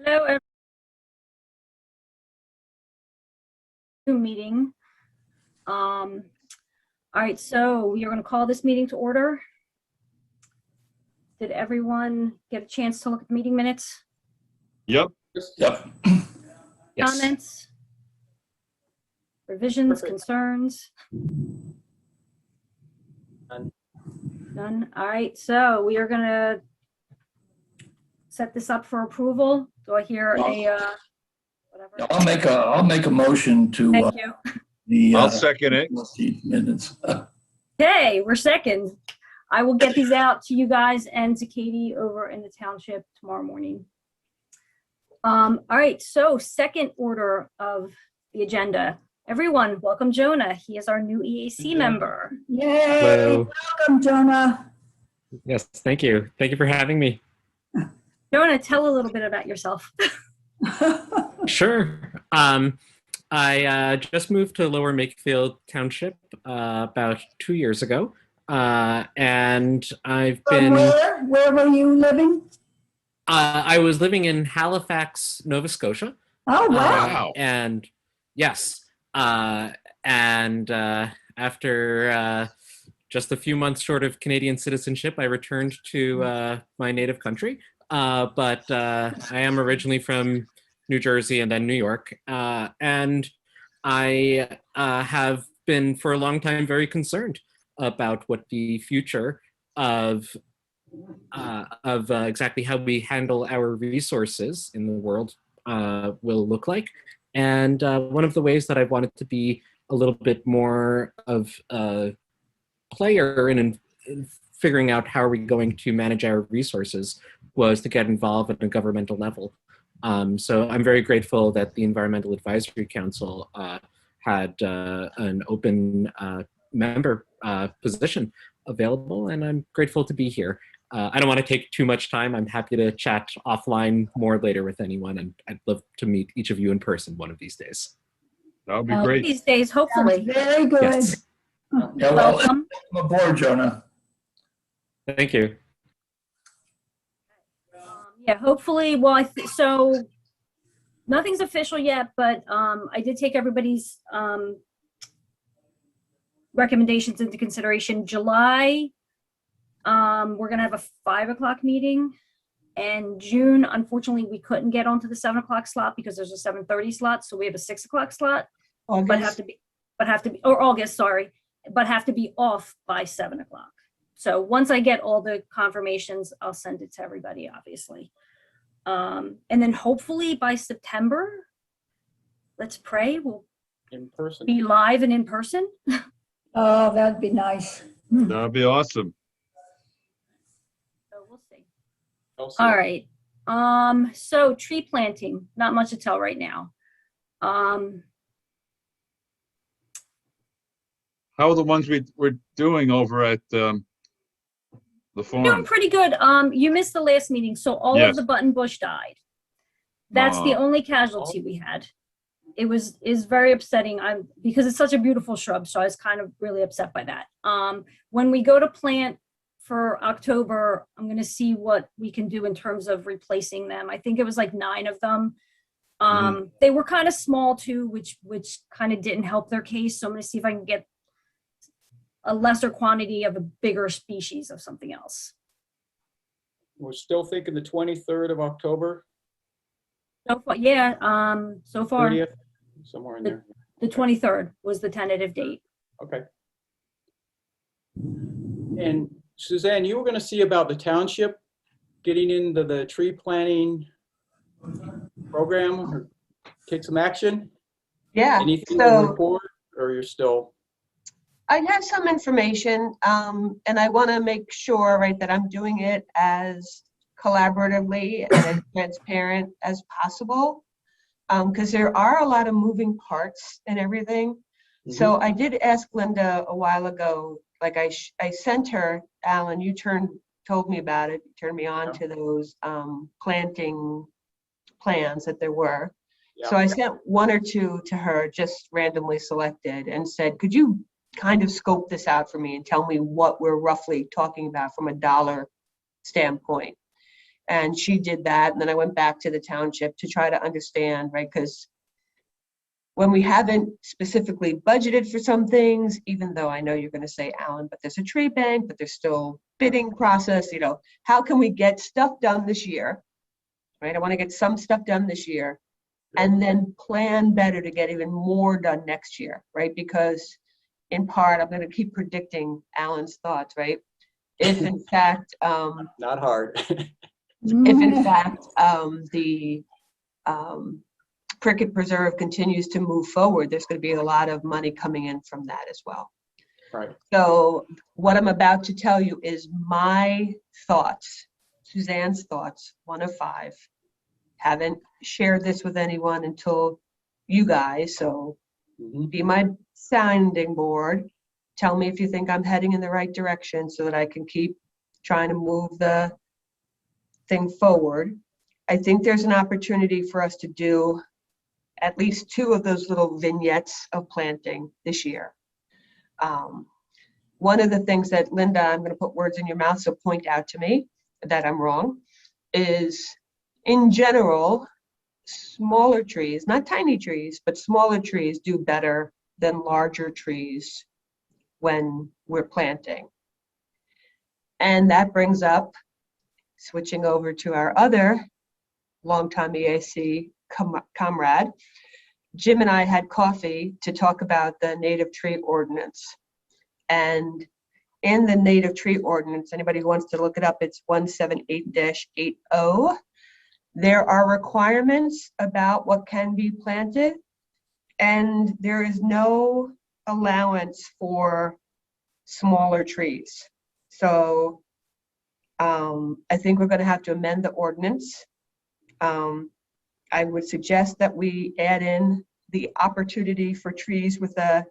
Hello, meeting. All right, so we are going to call this meeting to order. Did everyone get a chance to look at the meeting minutes? Yep. Yep. Yes. Comments? Revisions, Perfect. concerns? None. None. All right, so we are going to set this up for approval. Do I hear a whatever? I'll make a motion to Thank you. I'll second it. Minutes. Okay, we're second. I will get these out to you guys and to Katie over in the township tomorrow morning. All right, so second order of the agenda. Everyone, welcome Jonah. He is our new EAC member. Yay! Hello. Welcome, Jonah. Yes, thank you. Thank you for having me. Jonah, tell a little bit about yourself. Sure. I just moved to Lower Makefield Township about 2 years ago, and I've From been. where were you living? I was living in Halifax, Nova Scotia. Oh, wow. Wow. And yes, and after just a few months short of Canadian citizenship, I returned to my native country. But I am originally from New Jersey and then New York. And I have been for a long time very concerned about what the future of exactly how we handle our resources in the world will look like. And one of the ways that I've wanted to be a little bit more of a player in figuring out how are we going to manage our resources was to get involved at a governmental level. So I'm very grateful that the Environmental Advisory Council had an open member position available, and I'm grateful to be here. I don't want to take too much time. I'm happy to chat offline more later with anyone, and I'd love to meet each of you in person one of these days. That would be Oh, great. These days, hopefully. Very good. Yes. Yeah, well, Welcome. welcome aboard, Jonah. Thank you. Yeah, hopefully. Well, so nothing's official yet, but I did take everybody's recommendations into consideration. July, we're gonna have a 5 o'clock meeting, and June, unfortunately, we couldn't get onto the 7 o'clock slot because there's a 7:30 slot, so we have a 6 o'clock slot, but have to be, or August, sorry, but have to be off by 7 o'clock. So once I get all the confirmations, I'll send it to everybody, obviously. And then hopefully by September, let's pray, we'll In person. be live and in person. Oh, that'd be nice. That would be awesome. So we'll see. All right. So tree planting, not much to tell right now. How are the ones we're doing over at the Doing farm? pretty good. You missed the last meeting, so all Yes. of the button bush died. That's the Aw. only casualty we had. It is very upsetting. Because it's such a beautiful shrub, so I was kind of really upset by that. When we go to plant for October, I'm going to see what we can do in terms of replacing them. I think it was like 9 of them. They were kind of small too, which kind of didn't help their case. So I'm going to see if I can get a lesser quantity of a bigger species of something else. We're still thinking the 23rd of October, So far, yeah, so far 30th, somewhere in there. the 23rd was the tentative date. Okay. And Suzanne, you were going to see about the township getting into the tree planting program or take some action? Yeah, Anything to so report, or you're still? I have some information, and I want to make sure, right, that I'm doing it as collaboratively and as transparent as possible, because there are a lot of moving parts and everything. So I did ask Linda a while ago, like I sent her, Alan, you told me about it, turned me on to those planting plans that there were. Yeah. So I sent 1 or 2 to her, just randomly selected, and said, could you kind of scope this out for me and tell me what we're roughly talking about from a dollar standpoint? And she did that. And then I went back to the township to try to understand, right? Because when we haven't specifically budgeted for some things, even though I know you're going to say, Alan, but there's a tree bank, but there's still bidding process, you know, how can we get stuff done this year, right? I want to get some stuff done this year and then plan better to get even more done next year, right? Because in part, I'm going to keep predicting Alan's thoughts, right? If in fact, Not hard. if in fact the Cricket Preserve continues to move forward, there's going to be a lot of money coming in from that as well. Right. So what I'm about to tell you is my thoughts, Suzanne's thoughts, 1 of 5. Haven't shared this with anyone until you guys, so be my sounding board. Tell me if you think I'm heading in the right direction so that I can keep trying to move the thing forward. I think there's an opportunity for us to do at least 2 of those little vignettes of planting this year. One of the things that, Linda, I'm going to put words in your mouth, so point out to me that I'm wrong, is in general, smaller trees, not tiny trees, but smaller trees do better than larger trees when we're planting. And that brings up, switching over to our other longtime EAC comrade, Jim and I had coffee to talk about the native tree ordinance. And in the native tree ordinance, anybody who wants to look it up, it's 178-80. There are requirements about what can be planted, and there is no allowance for smaller trees. So I think we're going to have to amend the ordinance. I would suggest that we add in the opportunity for trees with a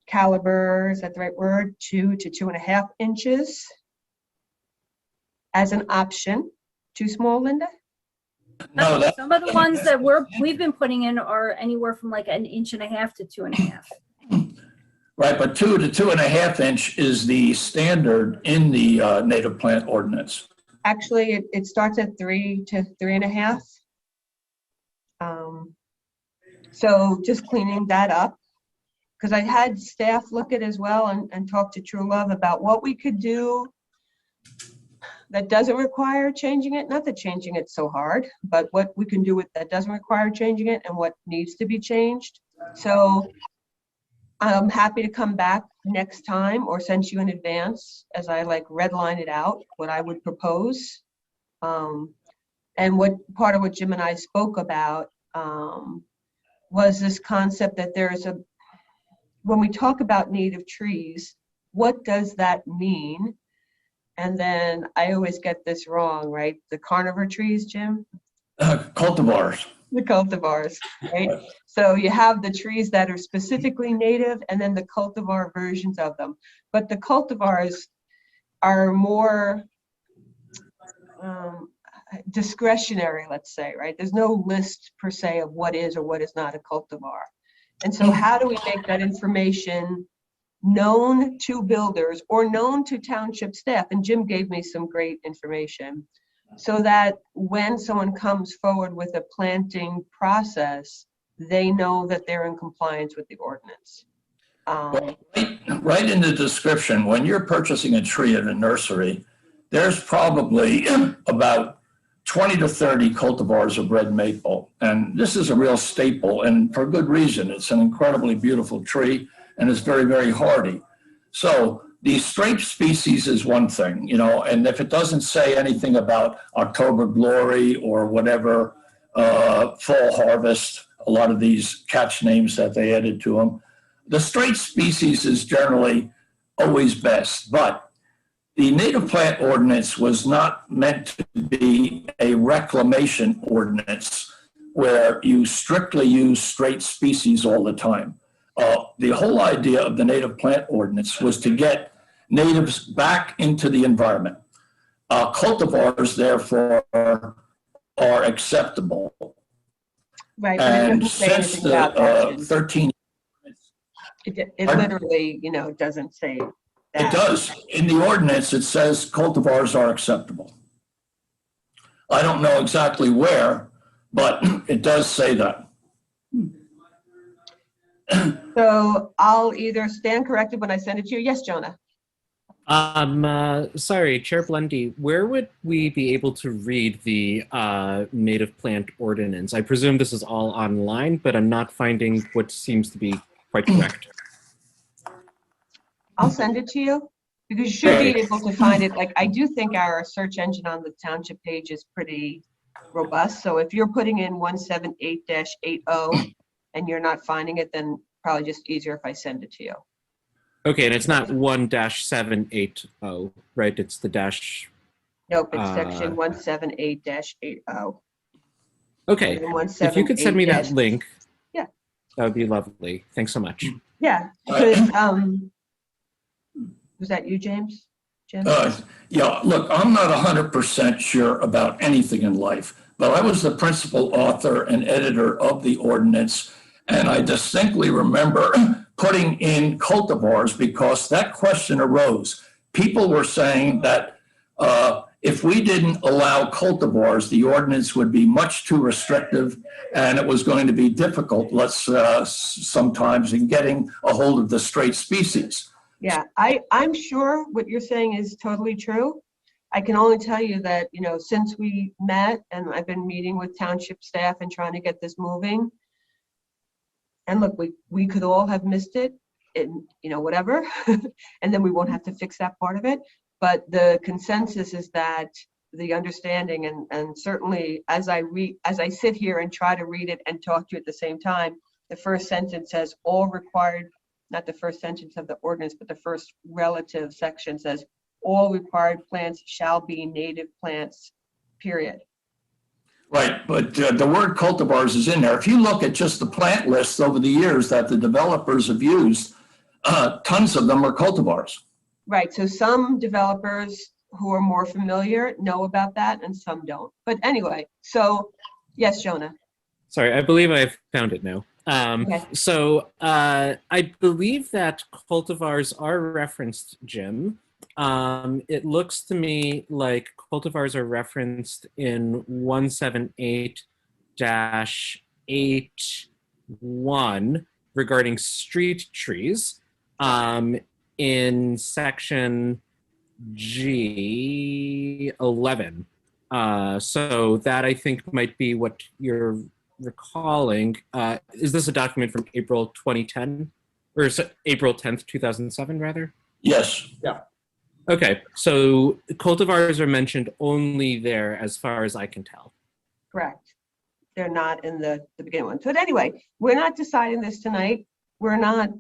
caliber, is that the right word, 2 to 2.5 inches as an option. Too small, Linda? No, that, Some of the ones that we've been putting in are anywhere from like 1.5 inches to 2.5. right, but 2 to 2.5 inch is the standard in the native plant ordinance. Actually, it starts at 3 to 3.5. So just cleaning that up, because I had staff look at as well and talk to True Love about what we could do that doesn't require changing it. Not that changing it's so hard, but what we can do with that doesn't require changing it and what needs to be changed. So I'm happy to come back next time or send you in advance as I like redline it out, what I would propose. And what part of what Jim and I spoke about was this concept that when we talk about native trees, what does that mean? And then I always get this wrong, right? The carnivore trees, Jim? Cultivars. The cultivars, right? So you have the trees that are specifically native and then the cultivar versions of them. But the cultivars are more discretionary, let's say, right? There's no list per se of what is or what is not a cultivar. And so how do we make that information known to builders or known to township staff? And Jim gave me some great information so that when someone comes forward with a planting process, they know that they're in compliance with the ordinance. Right in the description, when you're purchasing a tree at a nursery, there's probably about 20 to 30 cultivars of red maple. And this is a real staple, and for good reason. It's an incredibly beautiful tree, and it's very, very hardy. So the straight species is one thing, you know, and if it doesn't say anything about October Glory or whatever, Fall Harvest, a lot of these catch names that they added to them, the straight species is generally always best. But the native plant ordinance was not meant to be a reclamation ordinance where you strictly use straight species all the time. The whole idea of the native plant ordinance was to get natives back into the environment. Cultivars, therefore, are acceptable. Right, but it And doesn't say since anything about that. the 13, It Pardon? literally, you know, doesn't say that. it does. In the ordinance, it says cultivars are acceptable. I don't know exactly where, but it does say that. So I'll either stand corrected when I send it to you. Yes, Jonah? Sorry, Chair Blendy, where would we be able to read the native plant ordinance? I presume this is all online, but I'm not finding what seems to be quite correct. I'll send it to you because you should be able to find it. Like, I do think our search engine on the township page is pretty robust. So if you're putting in 178-80 and you're not finding it, then probably just easier if I send it to you. Okay, and it's not 1-780, right? It's the dash. Nope, it's section 178-80. Okay, if you could send me that 178 link, Yeah. that would be lovely. Thanks so much. Yeah, because, was that you, James? Jim? Yeah, look, I'm not 100% sure about anything in life, but I was the principal author and editor of the ordinance, and I distinctly remember putting in cultivars because that question arose. People were saying that if we didn't allow cultivars, the ordinance would be much too restrictive, and it was going to be difficult, sometimes in getting a hold of the straight species. Yeah, I'm sure what you're saying is totally true. I can only tell you that, since we met and I've been meeting with township staff and trying to get this moving. And look, we could all have missed it and, whatever, and then we won't have to fix that part of it. But the consensus is that the understanding and certainly as I sit here and try to read it and talk to you at the same time, the first sentence says all required, not the first sentence of the ordinance, but the first relative section says all required plants shall be native plants, period. Right, but the word cultivars is in there. If you look at just the plant lists over the years that the developers have used, tons of them are cultivars. Right, so some developers who are more familiar know about that and some don't. But anyway, so yes, Jonah. Sorry, I believe I've found it now. Okay. So I believe that cultivars are referenced, Jim. It looks to me like cultivars are referenced in 178-81 regarding street trees in section G11. So that I think might be what you're recalling. Is this a document from April 2010 or April 10th, 2007 rather? Yes. Yeah. Okay, so cultivars are mentioned only there as far as I can tell. Correct. They're not in the beginning one. So anyway, we're not deciding this tonight. We're not,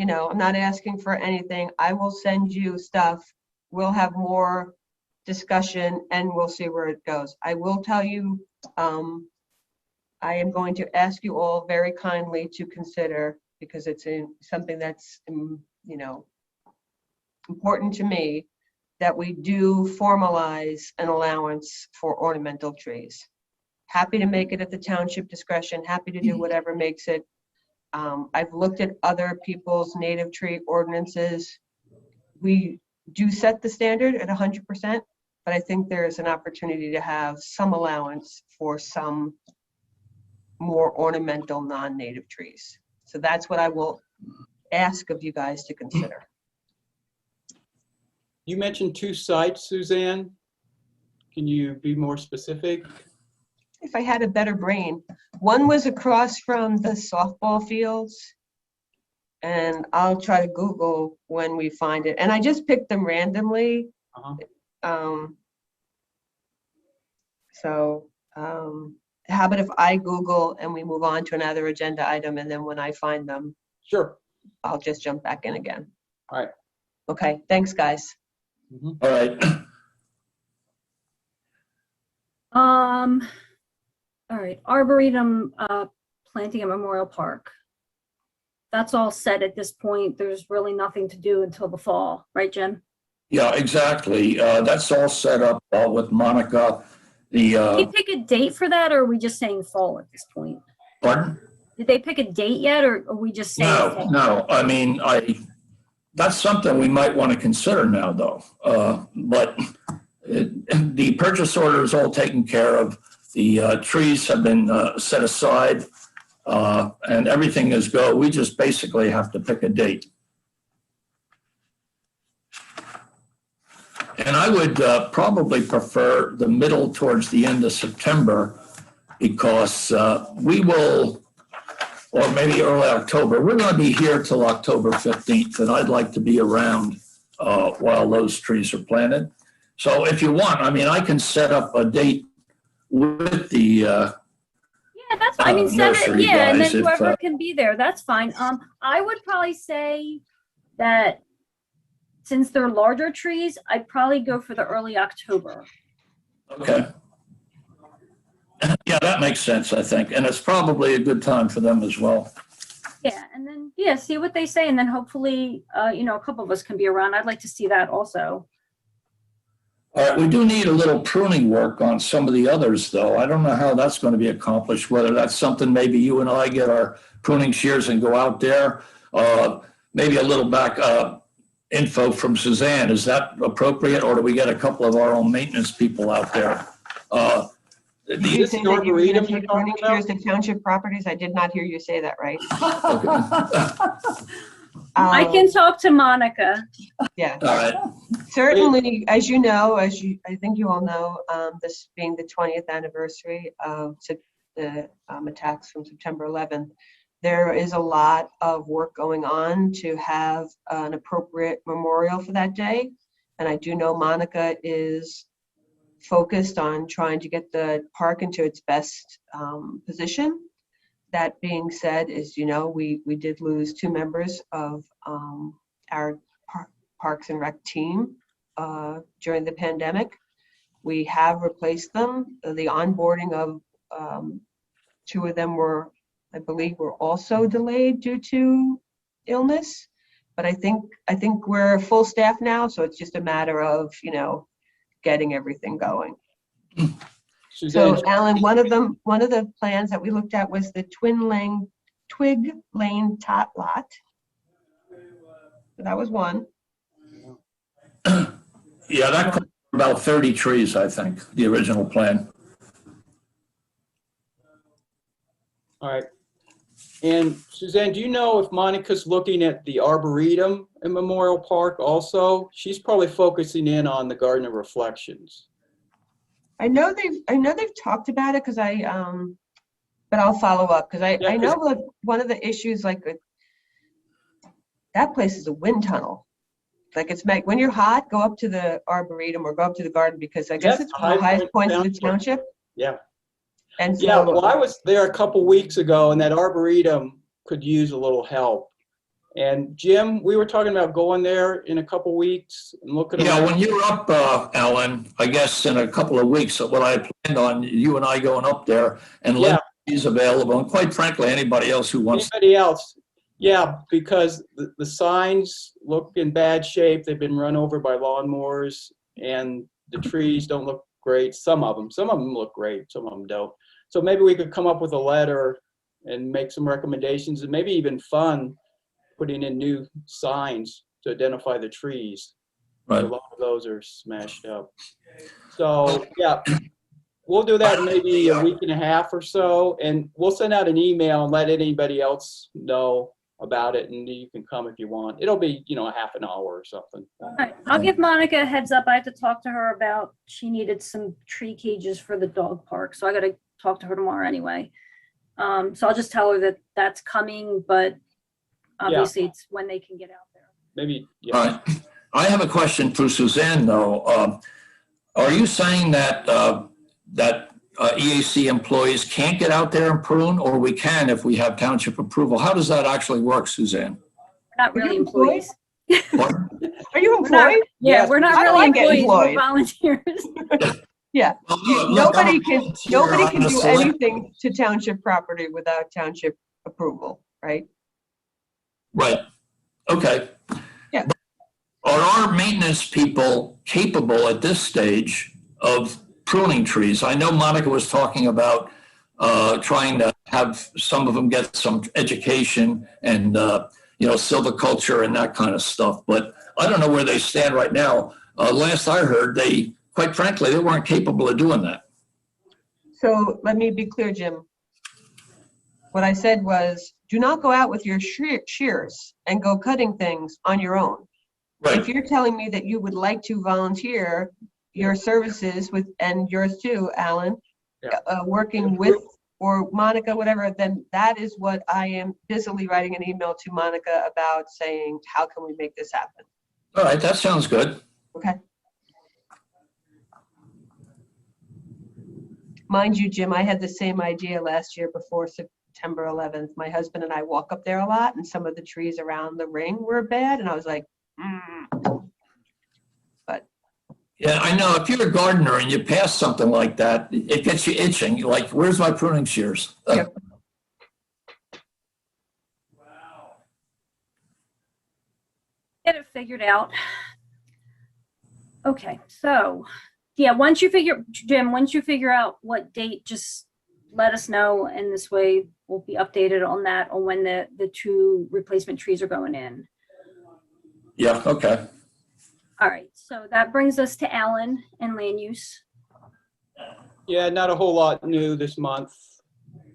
I'm not asking for anything. I will send you stuff. We'll have more discussion and we'll see where it goes. I will tell you, I am going to ask you all very kindly to consider, because it's something that's, important to me, that we do formalize an allowance for ornamental trees. Happy to make it at the township discretion, happy to do whatever makes it. I've looked at other people's native tree ordinances. We do set the standard at 100%, but I think there's an opportunity to have some allowance for some more ornamental non-native trees. So that's what I will ask of you guys to consider. You mentioned 2 sites, Suzanne. Can you be more specific? If I had a better brain. One was across from the softball fields, and I'll try to Google when we find it. And I just picked them randomly. How about if I Google and we move on to another agenda item, and then when I find them, Sure. I'll just jump back in again. All right. Okay, thanks, guys. Mhm. All right. All right, Arboretum, planting at Memorial Park. That's all set at this point. There's really nothing to do until the fall, right, Jim? Yeah, exactly. That's all set up with Monica. Did they pick a date for that, or are we just saying fall at this point? Pardon? Did they pick a date yet, or are we just saying fall? No. I mean, that's something we might want to consider now, though. But The purchase order is all taken care of. The trees have been set aside, and everything is go. We just basically have to pick a date. And I would probably prefer the middle towards the end of September, because we will, or maybe early October, we're going to be here till October 15th, and I'd like to be around while those trees are planted. So if you want, I mean, I can set up a date with the Yeah, that's fine. I mean, send it, nursery yeah, and then guys, if, whoever can be there, that's fine. I would probably say that since they're larger trees, I'd probably go for the early October. okay. Yeah, that makes sense, I think. And it's probably a good time for them as well. Yeah, and then, yeah, see what they say, and then hopefully, you know, a couple of us can be around. I'd like to see that also. All right, we do need a little pruning work on some of the others, though. I don't know how that's going to be accomplished, whether that's something maybe you and I get our pruning shears and go out there. Maybe a little back info from Suzanne. Is that appropriate, or do we get a couple of our own maintenance people out there? Did you say that you were Arboretum going to you're take talking pruning shears to township properties? I did not hear you say that right. I can talk to Monica. Yeah. All right. Certainly, as you know, I think you all know, this being the 20th anniversary of the attacks from September 11th, there is a lot of work going on to have an appropriate memorial for that day. And I do know Monica is focused on trying to get the park into its best position. That being said, as you know, we did lose 2 members of our Parks and Rec team during the pandemic. We have replaced them. The onboarding of 2 of them were, I believe, were also delayed due to illness. But I think we're full staff now, so it's just a matter of, you know, getting everything going. Suzanne, So Alan, one of the plans that we looked at was the Twig Lane tot lot. So that was one. Yeah, that covered about 30 trees, I think, the original plan. all right. And Suzanne, do you know if Monica's looking at the Arboretum in Memorial Park also? She's probably focusing in on the Garden of Reflections. I know they've talked about it because but I'll follow up because Yeah, I know like one of the issues that place is a wind tunnel. Like when you're hot, go up to the Arboretum or go up to the garden because I guess That's it's one of the highest points of the township. Yeah. And so Yeah, well, I was there a couple weeks ago and that Arboretum could use a little help. And Jim, we were talking about going there in a couple weeks and looking Yeah, around. when you're up, Alan, I guess in a couple of weeks, what I planned on, you and I going up there and Yeah. Lindsay's available, and quite frankly, anybody else who wants. Anybody else? Yeah, because the signs look in bad shape. They've been run over by lawnmowers and the trees don't look great. Some of them look great. Some of them don't. So maybe we could come up with a letter and make some recommendations and maybe even fund putting in new signs to identify the trees. Right. A lot of those are smashed up. So yeah, we'll do that in maybe a week and a half or so, and we'll send out an email and let anybody else know about it, and you can come if you want. It'll be, you know, a half an hour or something. All right, I'll give Monica a heads up. I have to talk to her about, she needed some tree cages for the dog park. So I got to talk to her tomorrow anyway. So I'll just tell her that that's coming, but obviously it's when they can get out there. Maybe, yeah. All right. I have a question for Suzanne, though. Are you saying that EAC employees can't get out there and prune, or we can if we have township approval? How does that actually work, Suzanne? We're not really employees. Pardon? are you We're not- employed? Yeah, Yes, we're not I really like getting employees, we're employed. volunteers. Yeah. Well, look, I'm Nobody a can volunteer on do the select- anything to township property without township approval, right? Right. Okay. Yeah. Are our maintenance people capable at this stage of pruning trees? I know Monica was talking about trying to have some of them get some education and, silviculture and that kind of stuff, but I don't know where they stand right now. Last I heard, they quite frankly, they weren't capable of doing that. So let me be clear, Jim. What I said was, do not go out with your shears and go cutting things on your own. If Right. you're telling me that you would like to volunteer your services with, and yours too, Alan, Yeah. working with, or Monica, whatever, then that is what I am busily writing an email to Monica about, saying, how can we make this happen? All right, that sounds good. Okay. Mind you, Jim, I had the same idea last year before September 11th. My husband and I walk up there a lot, and some of the trees around the ring were bad, and I was like, Yeah, I know. If you're a gardener and you pass something like that, it gets you itching. You're like, where's my pruning shears? Yep. Get it figured out. Okay, so yeah, once you figure, Jim, once you figure out what date, just let us know, and this way we'll be updated on that, on when the two replacement trees are going in. Yeah, okay. All right, so that brings us to Alan and land use. Yeah, not a whole lot new this month.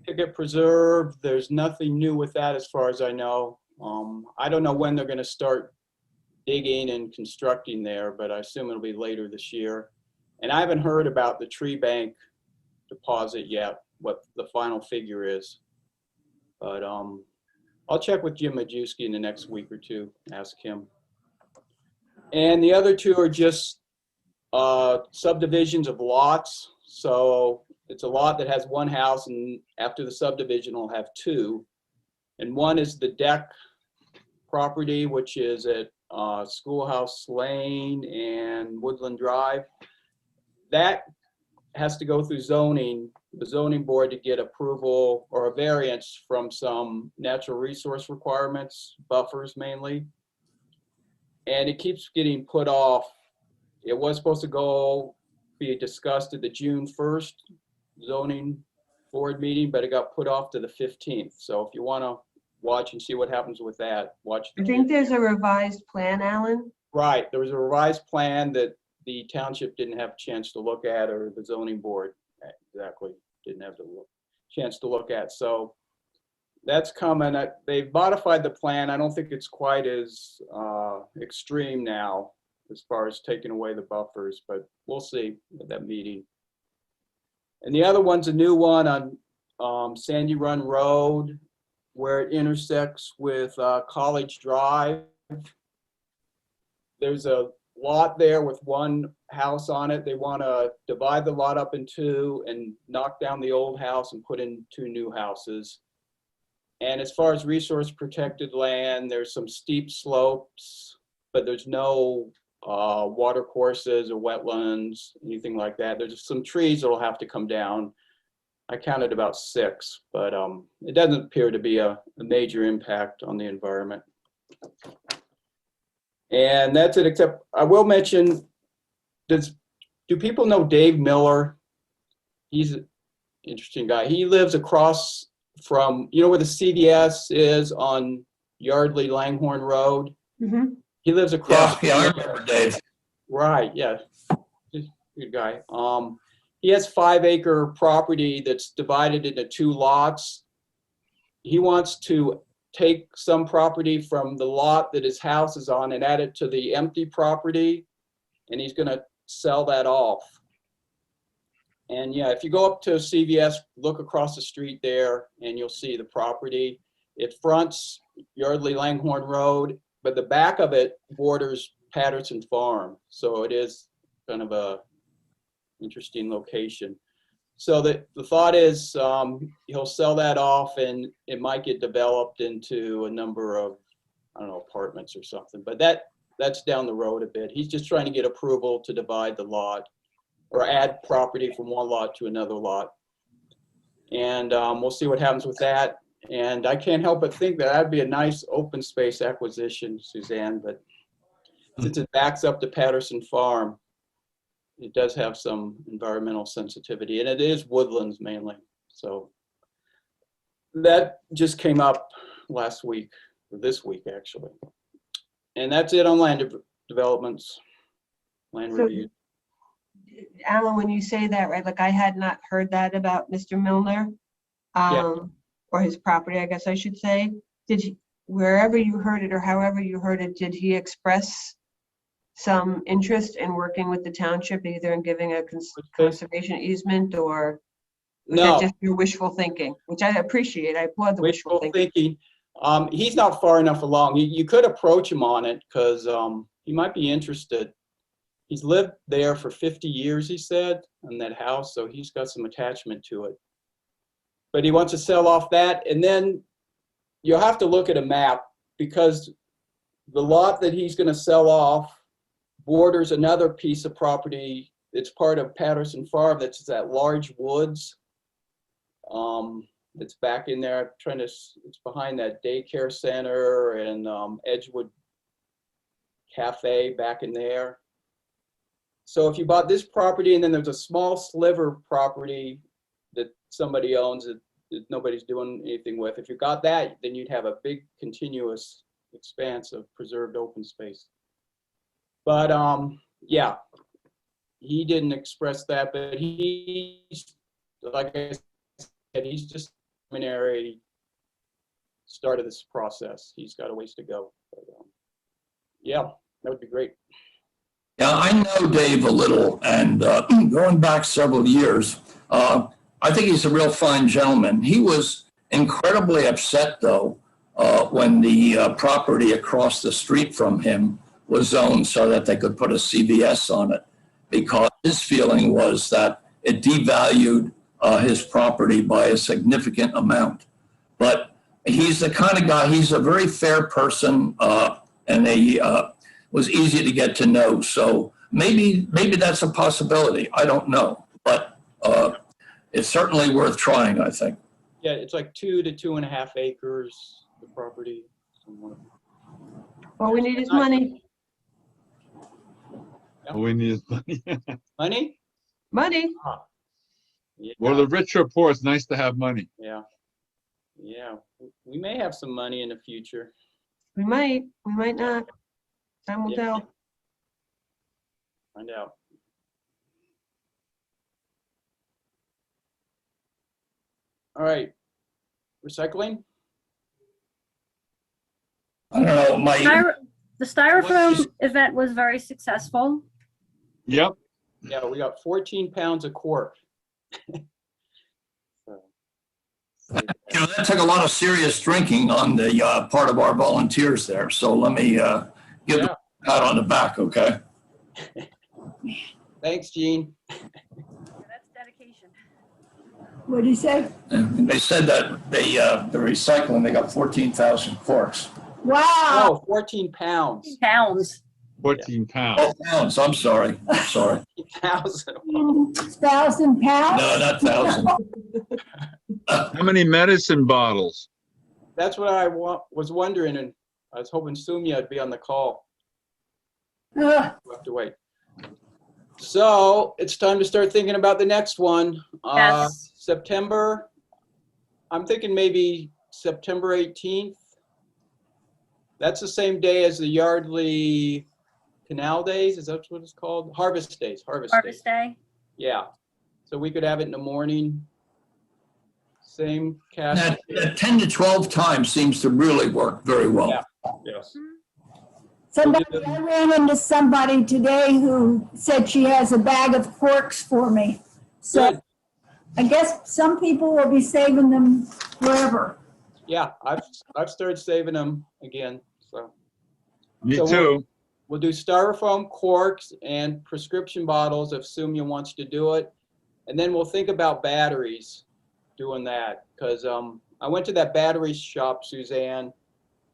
Picket Preserve, there's nothing new with that as far as I know. I don't know when they're gonna start digging and constructing there, but I assume it'll be later this year. And I haven't heard about the tree bank deposit yet, what the final figure is. But I'll check with Jim Majewski in the next week or two, ask him. And the other two are just subdivisions of lots. So it's a lot that has one house, and after the subdivision will have two. And one is the deck property, which is at Schoolhouse Lane and Woodland Drive. That has to go through zoning, the zoning board, to get approval or a variance from some natural resource requirements, buffers mainly. And it keeps getting put off. It was supposed to be discussed at the June 1st zoning board meeting, but it got put off to the 15th. So if you want to watch and see what happens with that, watch. I think there's a revised plan, Alan. Right, there was a revised plan that the township didn't have a chance to look at, or the zoning board exactly didn't have the chance to look at. So that's coming. They've modified the plan. I don't think it's quite as extreme now as far as taking away the buffers, but we'll see at that meeting. And the other one's a new one on Sandy Run Road, where it intersects with College Drive. There's a lot there with one house on it. They want to divide the lot up in two and knock down the old house and put in two new houses. And as far as resource protected land, there's some steep slopes, but there's no water courses or wetlands, anything like that. There's some trees that'll have to come down. I counted about 6, but it doesn't appear to be a major impact on the environment. And that's it, except I will mention, do people know Dave Miller? He's an interesting guy. He lives across from, you know where the CVS is on Yardley Langhorne Road? Mm-hmm. He lives across. Yeah, I remember Dave. Right, yeah, good guy. He has 5-acre property that's divided into 2 lots. He wants to take some property from the lot that his house is on and add it to the empty property, and he's gonna sell that off. And yeah, if you go up to CVS, look across the street there, and you'll see the property. It fronts Yardley Langhorne Road, but the back of it borders Patterson Farm. So it is kind of a interesting location. So the thought is he'll sell that off, and it might get developed into a number of, I don't know, apartments or something. But that's down the road a bit. He's just trying to get approval to divide the lot or add property from one lot to another lot. And we'll see what happens with that. And I can't help but think that that'd be a nice open space acquisition, Suzanne, but since it backs up to Patterson Farm, it does have some environmental sensitivity, and it is woodlands mainly. So that just came up last week, or this week actually. And that's it on land developments, land So- review. Alan, when you say that, right, like I had not heard that about Mr. Milner, Yeah. or his property, I guess I should say. Did he, wherever you heard it or however you heard it, did he express some interest in working with the township, either in giving a conservation easement or was that No, just your wishful thinking, which I appreciate. I applaud the wishful wishful thinking. thinking. He's not far enough along. You could approach him on it because he might be interested. He's lived there for 50 years, he said, in that house, so he's got some attachment to it. But he wants to sell off that, and then you'll have to look at a map because the lot that he's going to sell off borders another piece of property. It's part of Patterson Farm. That's that large woods. It's back in there. I'm trying to. It's behind that daycare center and Edgewood Cafe back in there. So if you bought this property and then there's a small sliver property that somebody owns that nobody's doing anything with, if you got that, then you'd have a big continuous expanse of preserved open space. But yeah, he didn't express that, but he's, like I said, he's just preliminary start of this process. He's got a ways to go. But, yeah, that would be great. Yeah, I know Dave a little, and going back several years, I think he's a real fine gentleman. He was incredibly upset, though, when the property across the street from him was zoned so that they could put a CVS on it, because his feeling was that it devalued his property by a significant amount. But he's the kind of guy, he's a very fair person, and he was easy to get to know. So maybe that's a possibility. I don't know, but it's certainly worth trying, I think. Yeah, it's like 2 to 2.5 acres, the property. All we need is money. We need money. Money? Money. Yeah. Well, the rich or poor, it's nice to have money. Yeah. Yeah. We may have some money in the future. We might not. Time will Yeah. tell. Find out. All right. Recycling? I don't know, The styrofoam event was very successful. Yep. Yeah, we got 14 pounds of cork. that took a lot of serious drinking on the part of our volunteers there. So let me give them a pat on the back, okay? Thanks, Gene. That's dedication. What'd you say? And they said that the recycling, they got 14,000 corks. Wow. Oh, 14 pounds. Pounds. 14 pounds. Oh, pounds, I'm sorry. 1,000. 1,000 pounds? No, not 1,000. How many medicine bottles? That's what I was wondering, and I was hoping Sumya would be on the call. Ugh. We'll have to wait. So it's time to start thinking about the next one. Yes. September, I'm thinking maybe September 18th. That's the same day as the Yardley Canal Days. Is that what it's called? Harvest Days. Harvest Day. Yeah. So we could have it in the morning. Same cast. That 10 to 12 time seems to really work very well. Yeah. Yes. I ran into somebody today who said she has a bag of corks for me. So Good. I guess some people will be saving them forever. Yeah, I've started saving them again. So Me So too. we'll do styrofoam corks and prescription bottles if Sumya wants to do it. And then we'll think about batteries doing that. Because I went to that battery shop, Suzanne,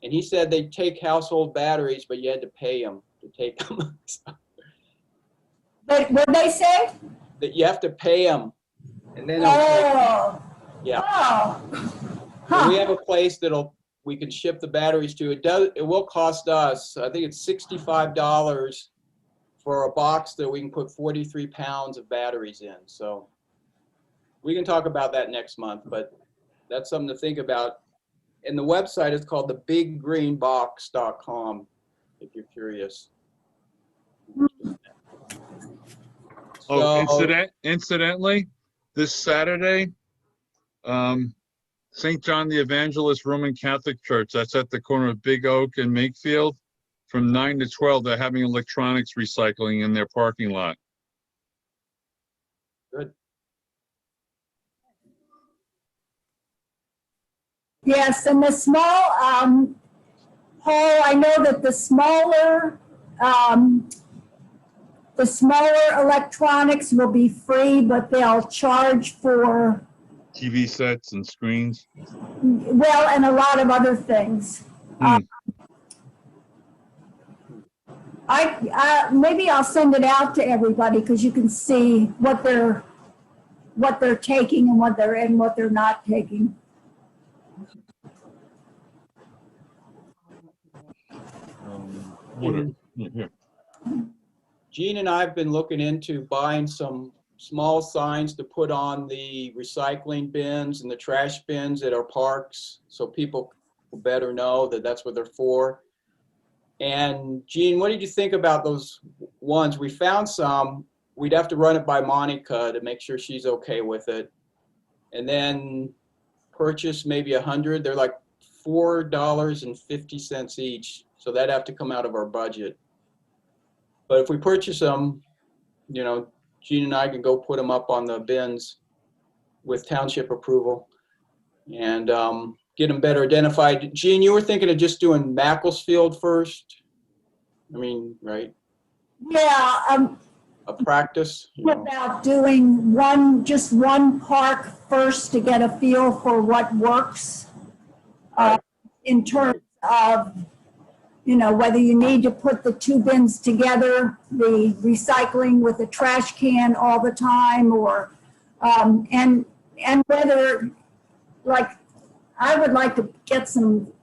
and he said they take household batteries, but you had to pay them to take them. But what they say? That you have to pay them. And then they'll take them. Oh. Yeah. Oh. And we Huh. have a place we can ship the batteries to. It will cost us, I think it's $65 for a box that we can put 43 pounds of batteries in. So we can talk about that next month, but that's something to think about. And the website is called thebiggreenbox.com if you're curious. Oh, So, incidentally, this Saturday, St. John the Evangelist Roman Catholic Church, that's at the corner of Big Oak and Makefield, from 9 to 12, they're having electronics recycling in their parking lot. good. Yes, and the small, Paul, I know that the smaller electronics will be free, but they'll charge for, TV sets and screens. well, and a lot of other things. Hmm. Maybe I'll send it out to everybody because you can see what they're taking and what they're not taking. Whatever. Here. Gene and I have been looking into buying some small signs to put on the recycling bins and the trash bins at our parks so people will better know that that's what they're for. And Gene, what did you think about those ones? We found some. We'd have to run it by Monica to make sure she's okay with it. And then purchase maybe 100. They're like $4.50 each. So that'd have to come out of our budget. But if we purchase them, you know, Gene and I can go put them up on the bins with township approval and get them better identified. Gene, you were thinking of just doing Macclesfield first? I mean, right? Yeah, A practice? You what know. about doing just one park first to get a feel for what works? In terms of, you know, whether you need to put the two bins together, the recycling with the trash can all the time, or, and whether, like, I would like to get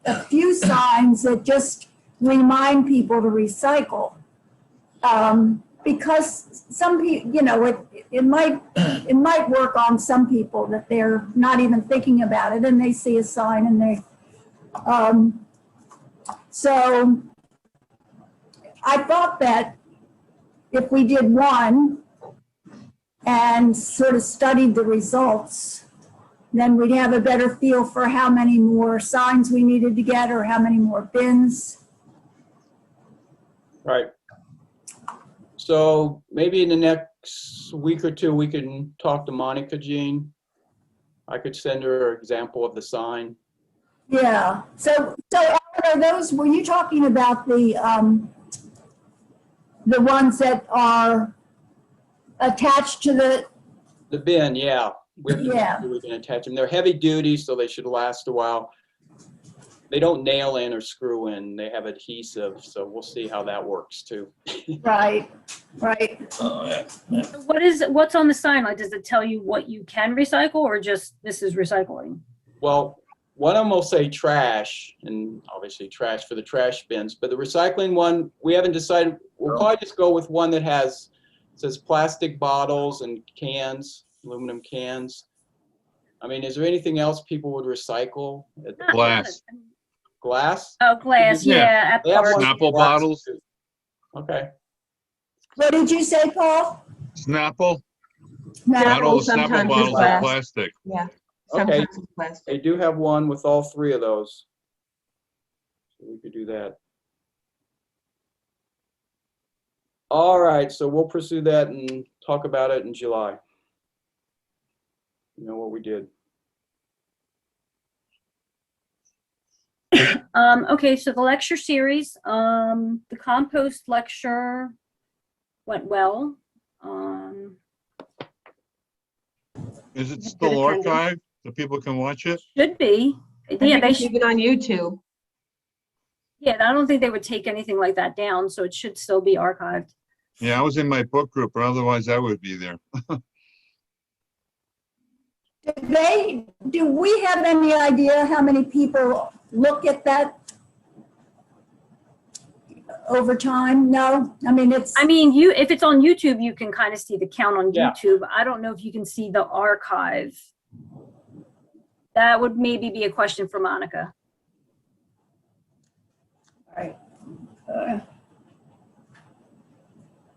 a few signs that just remind people to recycle. Because some people, you know, it might work on some people that they're not even thinking about it and they see a sign and they, so I thought that if we did one and sort of studied the results, then we'd have a better feel for how many more signs we needed to get or how many more bins. Right. So maybe in the next week or two, we can talk to Monica, Gene. I could send her an example of the sign. Yeah. So Alan, were you talking about the ones that are attached to The bin, yeah. We have to make Yeah. sure we can attach them. They're heavy duty, so they should last a while. They don't nail in or screw in. They have adhesive, so we'll see how that works too. right. What's on the sign? Like, does it tell you what you can recycle or just this is recycling? Well, one of them will say trash, and obviously trash for the trash bins, but the recycling one, we haven't decided. We'll probably just go with one that says plastic bottles and cans, aluminum cans. I mean, is there anything else people would recycle? Glass. Glass? Oh, glass, Yeah. yeah, at They have parks. one Snapple for glass, bottles. too. Okay. What did you say, Paul? Snapple, No. not all the Snapple Sometimes it's bottles are glass. plastic. Yeah. Okay. Sometimes it's plastic. They do have one with all three of those. So we could do that. All right, so we'll pursue that and talk about it in July. You know what we did. Okay, so the lecture series, the compost lecture went well. Is it still archived so people can watch it? Should be. I Yeah, think they it's should. even on YouTube. Yeah, I don't think they would take anything like that down, so it should still be archived. Yeah, I was in my book group, but otherwise I would be there. Do we have any idea how many people look at that over time? No? I mean, if it's on YouTube, you can kind of see the count on Yeah. YouTube. I don't know if you can see the archive. That would maybe be a question for Monica. Right.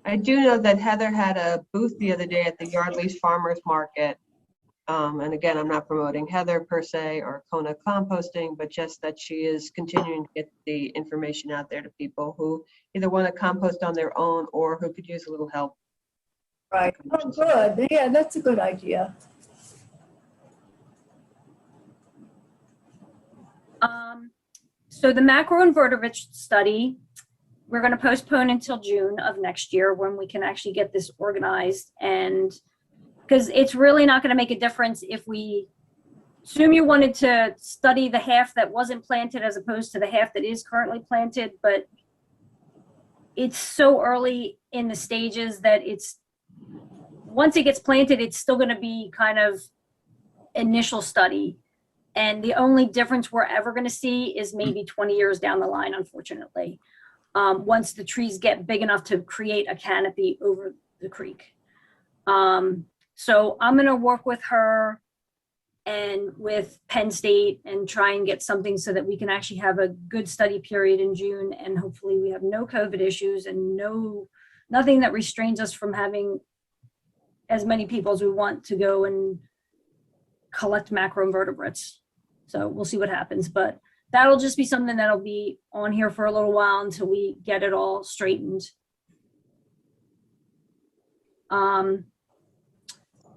I do know that Heather had a booth the other day at the Yardley's Farmers Market. And again, I'm not promoting Heather per se or Kona composting, but just that she is continuing to get the information out there to people who either want to compost on their own or who could use a little help. Right. Oh, good. Yeah, that's a good idea. So the macroinvertebrate study, we're going to postpone until June of next year when we can actually get this organized. And because it's really not going to make a difference if we assume you wanted to study the half that wasn't planted as opposed to the half that is currently planted, but it's so early in the stages that it's, once it gets planted, it's still going to be kind of initial study. And the only difference we're ever going to see is maybe 20 years down the line, unfortunately, once the trees get big enough to create a canopy over the creek. So I'm going to work with her and with Penn State and try and get something so that we can actually have a good study period in June. And hopefully we have no COVID issues and nothing that restrains us from having as many people as we want to go and collect macroinvertebrates. So we'll see what happens, but that'll just be something that'll be on here for a little while until we get it all straightened.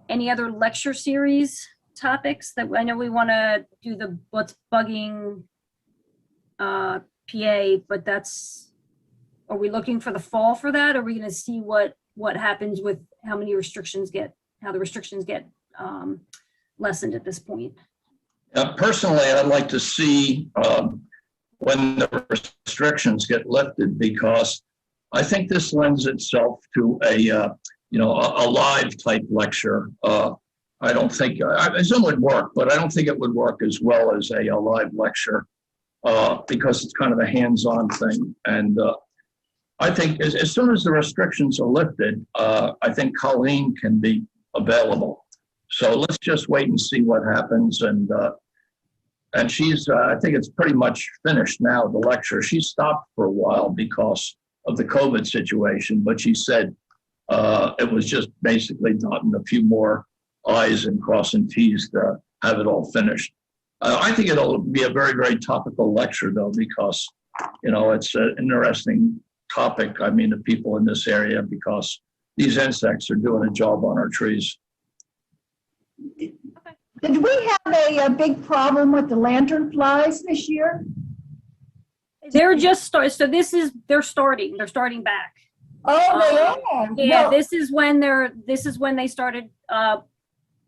Any other lecture series topics that I know we want to do the what's bugging PA, but are we looking for the fall for that? Or are we going to see what happens with how the restrictions get lessened at this point? Personally, I'd like to see when the restrictions get lifted, because I think this lends itself to a live type lecture. I don't think, I assume it would work, but I don't think it would work as well as a live lecture because it's kind of a hands-on thing. And I think as soon as the restrictions are lifted, I think Colleen can be available. So let's just wait and see what happens. And she's, I think it's pretty much finished now, the lecture. She stopped for a while because of the COVID situation, but she said it was just basically dotting a few more I's and crossing T's to have it all finished. I think it'll be a very, very topical lecture, though, because, it's an interesting topic, to people in this area, because these insects are doing a job on our trees. Did we have a big problem with the lanternflies this year? They're just they're starting back. Oh, they are. Yeah, Well, this is when they started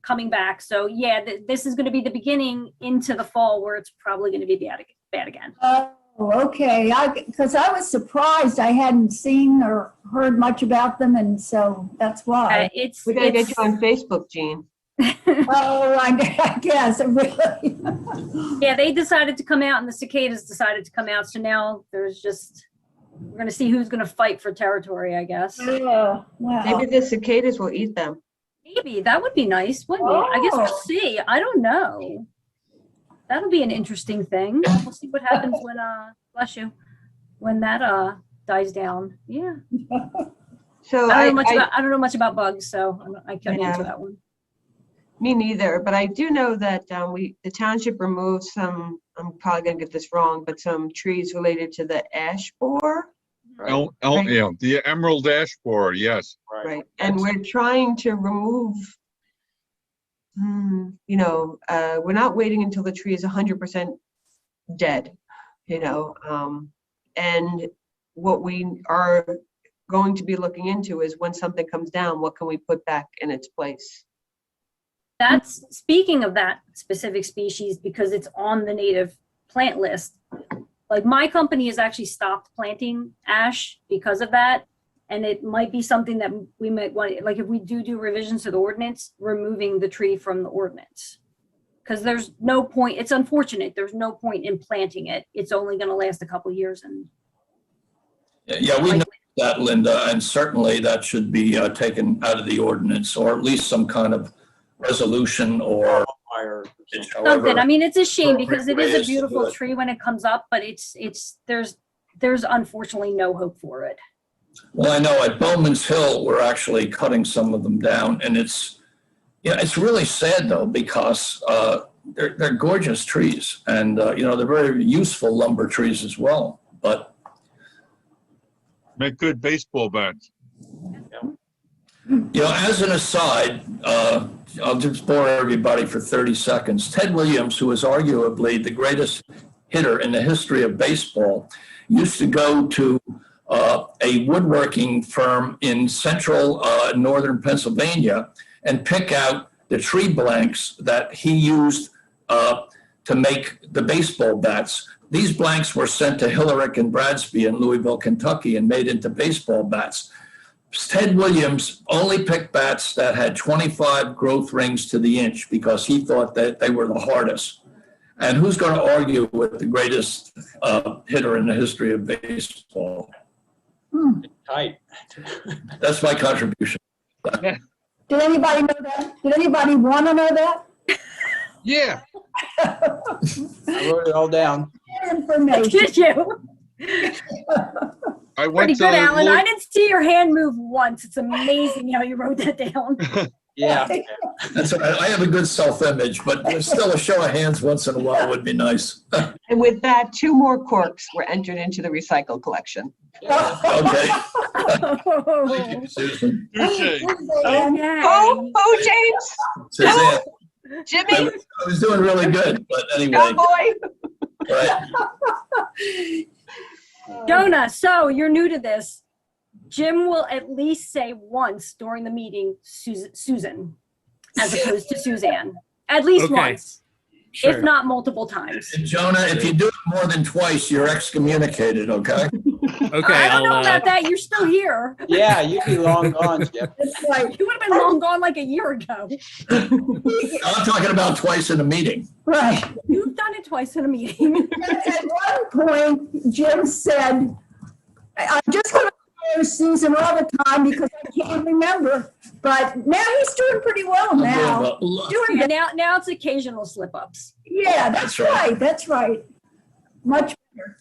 coming back. So yeah, this is going to be the beginning into the fall where it's probably going to be bad again. oh, okay. Because I was surprised I hadn't seen or heard much about them, and so that's why. We gotta get you on Facebook, Jean. Oh, I guess really. Yeah, they decided to come out, and the cicadas decided to come out. So now we're going to see who's going to fight for territory, I guess. Yeah, wow. Maybe the cicadas will eat them. Maybe that would be nice, wouldn't it? I guess we'll see. I don't know. That'll be an interesting thing. We'll see what happens when bless you, when that dies down. Yeah. So I don't know much about bugs, so I can't answer that one. Me neither, but I do know that the township removed some, I'm probably gonna get this wrong, but some trees related to the ash borer. Yeah, the emerald ash borer, yes. Right, and we're trying to remove, we're not waiting until the tree is 100% dead, and what we are going to be looking into is when something comes down, what can we put back in its place? That's speaking of that specific species, because it's on the native plant list. Like my company has actually stopped planting ash because of that. And it might be something that we might want, like if we do revisions to the ordinance, removing the tree from the ordinance. Because there's no point, it's unfortunate, there's no point in planting it. It's only going to last a couple of years. And Yeah, we know that, Linda, and certainly that should be taken out of the ordinance, or at least some kind of resolution or something. I mean, it's a shame because it is a beautiful tree when it comes up, but there's unfortunately no hope for it. Well, I know at Bowman's Hill, we're actually cutting some of them down, and it's really sad though, because they're gorgeous trees, and they're very useful lumber trees as well. But Make good baseball bats. as an aside, I'll just bore everybody for 30 seconds. Ted Williams, who is arguably the greatest hitter in the history of baseball, used to go to a woodworking firm in central northern Pennsylvania and pick out the tree blanks that he used to make the baseball bats. These blanks were sent to Hillerick and Bradsby in Louisville, Kentucky, and made into baseball bats. Ted Williams only picked bats that had 25 growth rings to the inch because he thought that they were the hardest. And who's going to argue with the greatest hitter in the history of baseball? Tight. That's my contribution. Did anybody know that? Did anybody want to know that? Yeah. I wrote it all down. Information. Did you? I went Pretty to good, Alan. I Louis- didn't see your hand move once. It's amazing how you wrote that down. Yeah. That's all right. I have a good self-image, but still a show of hands once in a while would be nice. And with that, 2 more corks were entered into the recycle collection. Okay. Thank you, Susan. Touche. Oh, James, Suzanne, Jimmy, I was doing really good, but anyway. oh boy. Right. Jonah, so you're new to this. Jim will at least say once during the meeting, Susan, as opposed to Suzanne. At least Okay. once, Sure. if not multiple times. And Jonah, if you do it more than twice, you're excommunicated, okay? Okay, I don't know I'll, about that. You're still here. Yeah, you'd be long gone, Jeff. That's right. You would have been long gone like a year ago. I'm talking about twice in a meeting. Right. You've done it twice in a meeting. At one point, Jim said, I'm just going to call Susan all the time because I can't remember. But now he's doing pretty well now. Doing And good. now it's occasional slip-ups. Yeah, that's right. That's right. Much better.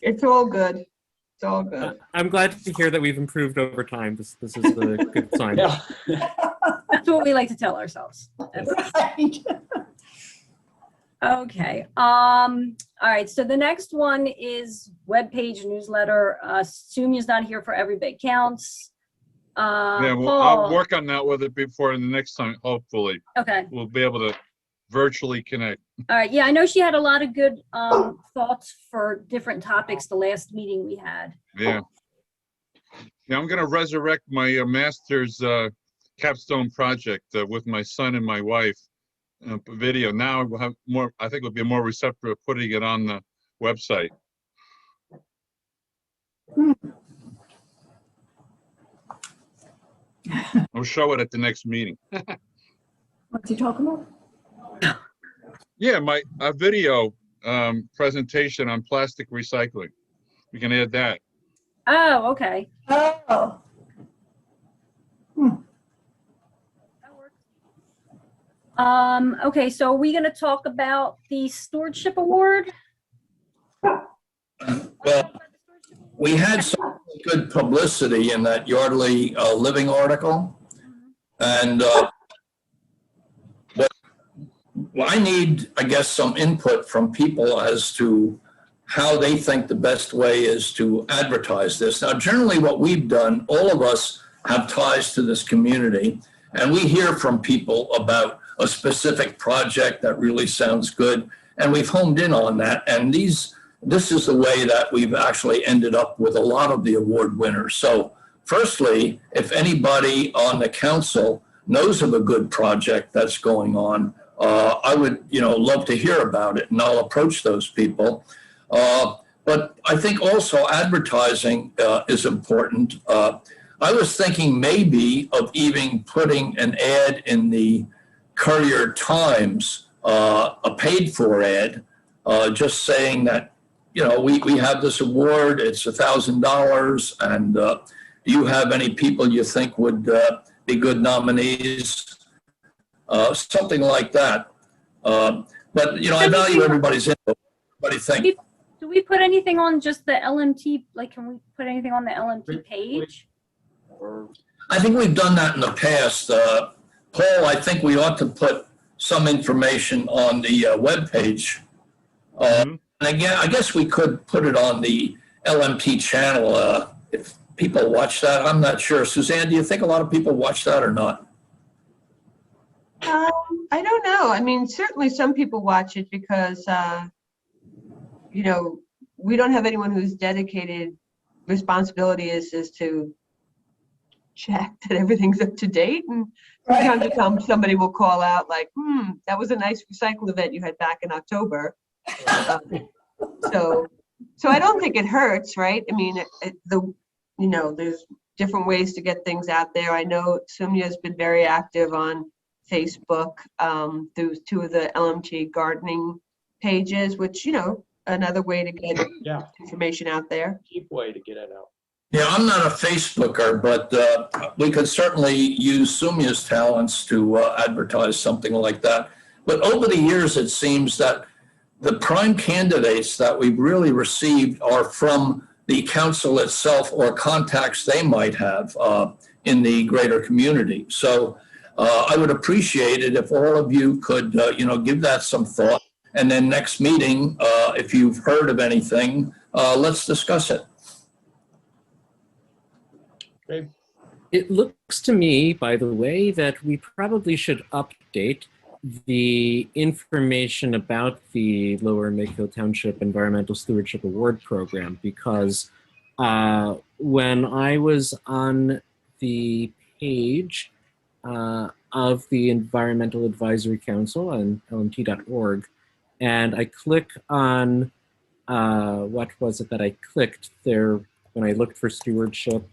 It's all good. It's all good. I'm glad to hear that we've improved over time. This is a good sign. Yeah. That's what we like to tell ourselves. Right. Okay. All right. So the next one is webpage newsletter. Sumia's not here for Every Bit Counts. Yeah, well, Paul. I'll work on that with it before the next time, hopefully. Okay. We'll be able to virtually connect. All right. Yeah, I know she had a lot of good thoughts for different topics the last meeting we had. Yeah. Yeah, I'm gonna resurrect my master's capstone project with my son and my wife video. Now we'll have more, I think we'll be more receptive of putting it on the website. I'll show it at the next meeting. What's he talking about? Yeah, my video presentation on plastic recycling. We can add that. Oh, okay. Oh, That works. Okay, so are we gonna talk about the stewardship award? Well, we had some good publicity in that Yardley Living article. And what I need, I guess, some input from people as to how they think the best way is to advertise this. Now, generally what we've done, all of us have ties to this community, and we hear from people about a specific project that really sounds good, and we've honed in on that. And this is the way that we've actually ended up with a lot of the award winners. So firstly, if anybody on the council knows of a good project that's going on, I would, love to hear about it, and I'll approach those people. But I think also advertising is important. I was thinking maybe of even putting an ad in the Courier Times, a paid-for ad, just saying that, we have this award, it's $1,000, and do you have any people you think would be good nominees? Something like that. But, I value everybody's input. What do you think? Do Do we put anything on just the LMT? Like, can we put anything on the LMT page? Or I think we've done that in the past. Paul, I think we ought to put some information on the webpage. And again, I guess we could put it on the LMT channel if people watch that. I'm not sure. Suzanne, do you think a lot of people watch that or not? I don't know. I mean, certainly some people watch it because, you know, we don't have anyone whose dedicated responsibility is to check that everything's up to date. And from time to time, somebody will call out like, that was a nice recycle event you had back in October. So I don't think it hurts, right? I mean, you know, there's different ways to get things out there. I know Sumya has been very active on Facebook through 2 of the LMT gardening pages, which, you know, another way to get information out there. cheap way to get it out. Yeah, I'm not a Facebooker, but we could certainly use Sumya's talents to advertise something like that. But over the years, it seems that the prime candidates that we've really received are from the council itself or contacts they might have in the greater community. So I would appreciate it if all of you could, you know, give that some thought. And then next meeting, if you've heard of anything, let's discuss it. Okay. It looks to me, by the way, that we probably should update the information about the Lower Makefield Township Environmental Stewardship Award Program, because when I was on the page of the Environmental Advisory Council on lmt.org, and I click on, what was it that I clicked there when I looked for stewardship?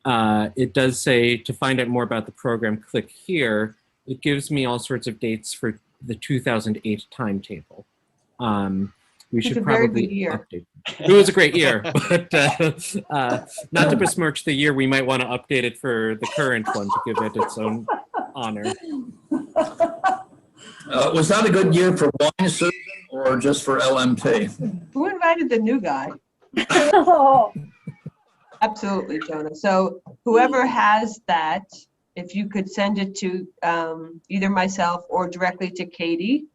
It does say to find out more about the program, click here. It gives me all sorts of dates for the 2008 timetable. We should probably update. It was a great year, but not to besmirch the year, we might want to update it for the current one to give it its own honor. Was that a good year for wine, Susan, or just for LMT? Who invited the new guy? Absolutely, Jonah. So whoever has that, if you could send it to either myself or directly to Katie,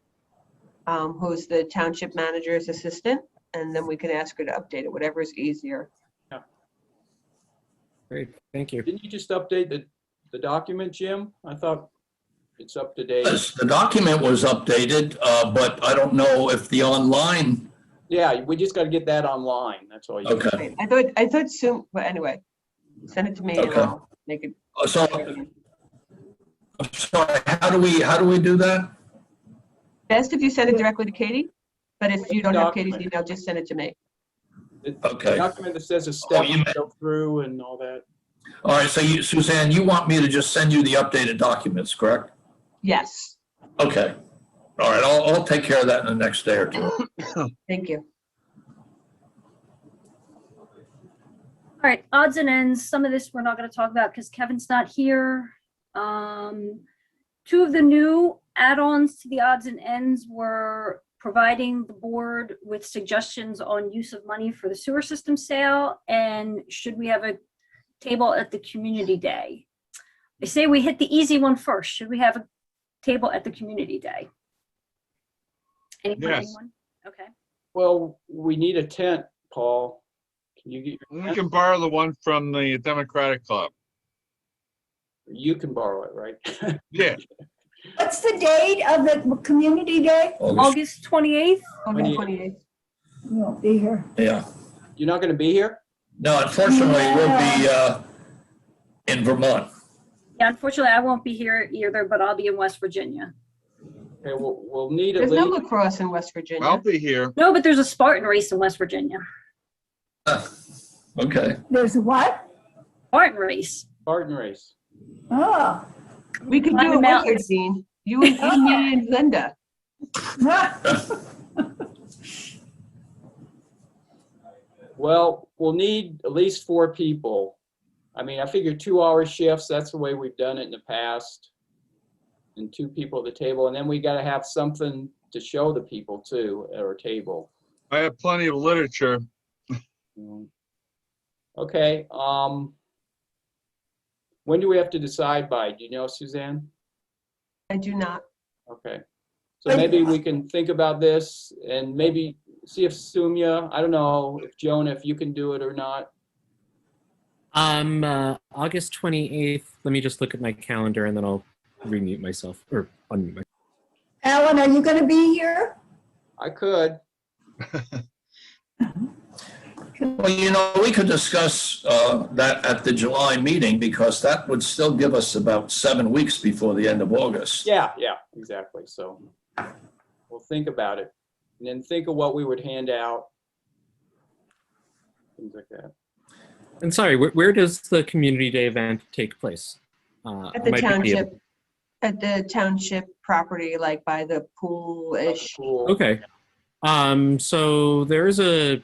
who's the township manager's assistant, and then we can ask her to update it, whatever is easier. Yeah. Great, thank you. Didn't you just update the document, Jim? I thought it's up to date. Yes, the document was updated, but I don't know if the online. Yeah, we just got to get that online. That's all. Okay. I thought soon, but anyway, send it to me and Okay. I'll make it. So, I'm sorry, how do we do that? Best if you send it directly to Katie, but if you don't have Katie's Document. email, just send it to me. The Okay. document that says a step you to meant- go through and all that. All right, so Suzanne, you want me to just send you the updated documents, correct? Yes, Okay. All right, I'll take care of that in the next day or two. thank you. All right, odds and ends. Some of this we're not going to talk about because Kevin's not here. 2 of the new add-ons to the odds and ends were providing the board with suggestions on use of money for the sewer system sale, and should we have a table at the community day. I say we hit the easy one first. Should we have a table at the community day? Yes. Anyone? Okay. Well, we need a tent, Paul. Can you get your We tent? can borrow the one from the Democratic Club. You can borrow it, right? Yeah, What's the date of the community day? August 28th? August 28th. 28th. You won't be here. Yeah. You're not going to be here? No, unfortunately, we'll be in Vermont. Yeah, unfortunately, I won't be here either, but I'll be in West Virginia. Okay, we'll need at There's no least, lacrosse in West Virginia. I'll be here. No, but there's a Spartan race in West Virginia. Okay. There's what? Spartan race. Spartan race. Oh. We could Climb do the a wizard mountains. scene. You and me and Linda. Well, we'll need at least 4 people. I mean, I figure 2-hour shifts, that's the way we've done it in the past. And 2 people at the table, and then we got to have something to show the people too at our table. I have plenty of literature. Okay, when do we have to decide by? Do you know, Suzanne? I do not. Okay. So maybe we can think about this and maybe see if Sumya, I don't know, if Jonah, if you can do it or not. August 28th. Let me just look at my calendar and then I'll remute myself or unmute myself. Alan, are you going to be here? I could. Well, we could discuss that at the July meeting because that would still give us about 7 weeks before the end of August. Yeah, exactly. So we'll think about it and then think of what we would hand out. Things like that. And sorry, where does the community day event take place? At the township, at the township property, like by the pool-ish. Cool. Okay. So there's a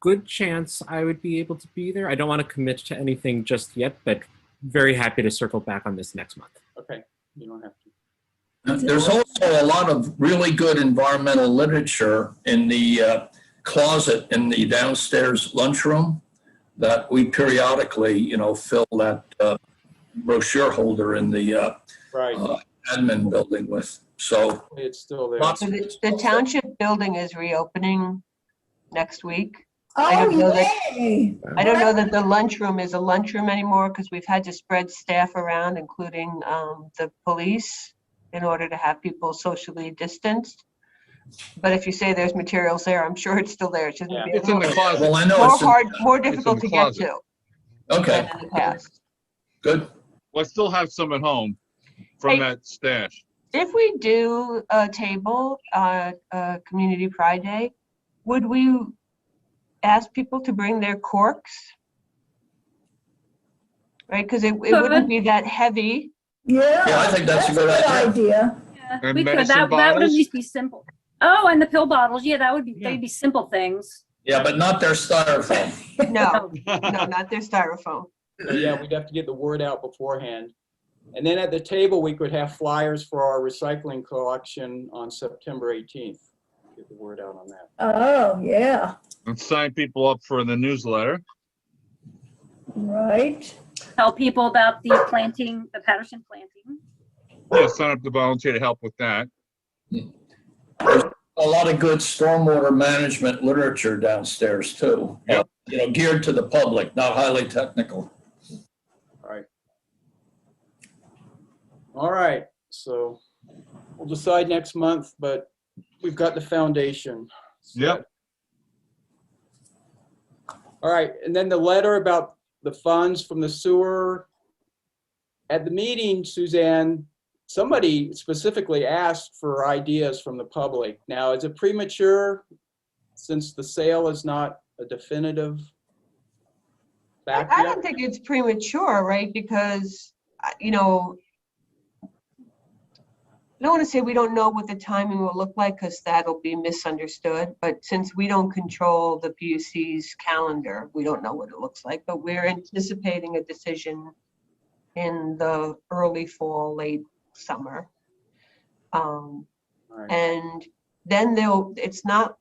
good chance I would be able to be there. I don't want to commit to anything just yet, but very happy to circle back on this next month. Okay, you don't have to. There's also a lot of really good environmental literature in the closet in the downstairs lunchroom that we periodically, fill that brochure holder in the Right. admin building with. So It's still there. lots So of the township building is reopening next week. I Oh, don't know that- yay. I don't know that the lunchroom is a lunchroom anymore because we've had to spread staff around, including the police, in order to have people socially distanced. But if you say there's materials there, I'm sure it's still there. It's just gonna be a It's in the little closet. well, I know more it's hard, more in the difficult to get closet. to okay. than in the past. Good. Well, I still have some at home from Hey. that stash. If we do a table, Community Pride Day, would we ask people to bring their corks? Right, because it wouldn't be that heavy. Yeah. Yeah, I think that's a good idea. Yeah, And we could. medicine That would at bottles? least be simple. Oh, and the pill bottles. Yeah, that would be. Yeah. They'd be simple things. Yeah, but not their styrofoam. No, no, not their styrofoam. So yeah, we'd have to get the word out beforehand. And then at the table, we could have flyers for our recycling collection on September 18th. Get the word out on that. Oh, yeah, And sign people up for the newsletter. right. Tell people about the planting, the Patterson planting. Yeah, sign up to volunteer to help with that. There's a lot of good stormwater management literature downstairs too. Yep. Geared to the public, not highly technical. All right, so we'll decide next month, but we've got the foundation. set. Yep. All right, and then the letter about the funds from the sewer. At the meeting, Suzanne, somebody specifically asked for ideas from the public. Now, is it premature since the sale is not a definitive fact I yet? don't think it's premature, right? Because, I don't want to say we don't know what the timing will look like because that'll be misunderstood. But since we don't control the PUC's calendar, we don't know what it looks like. But we're anticipating a decision in the early fall, late summer. All right. And then it's not,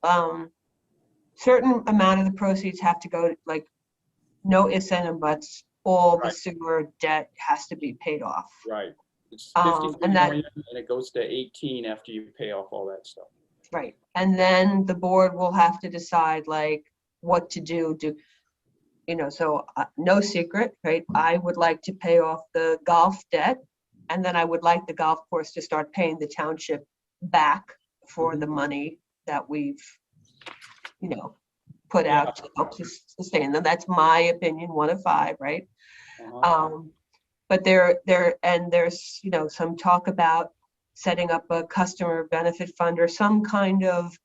certain amount of the proceeds have to go, like, no ifs and buts. All the Right. sewer debt has to be paid off. Right. It's And 53 that- million, and it goes to 18 after you pay off all that stuff. Right. And then the board will have to decide like what to do. So no secret, right? I would like to pay off the golf debt. And then I would like the golf course to start paying the township back for the money that we've, put out to help sustain them. That's my opinion, 1 of 5, right? Uh-huh. But there's, some talk about setting up a customer benefit fund or some kind of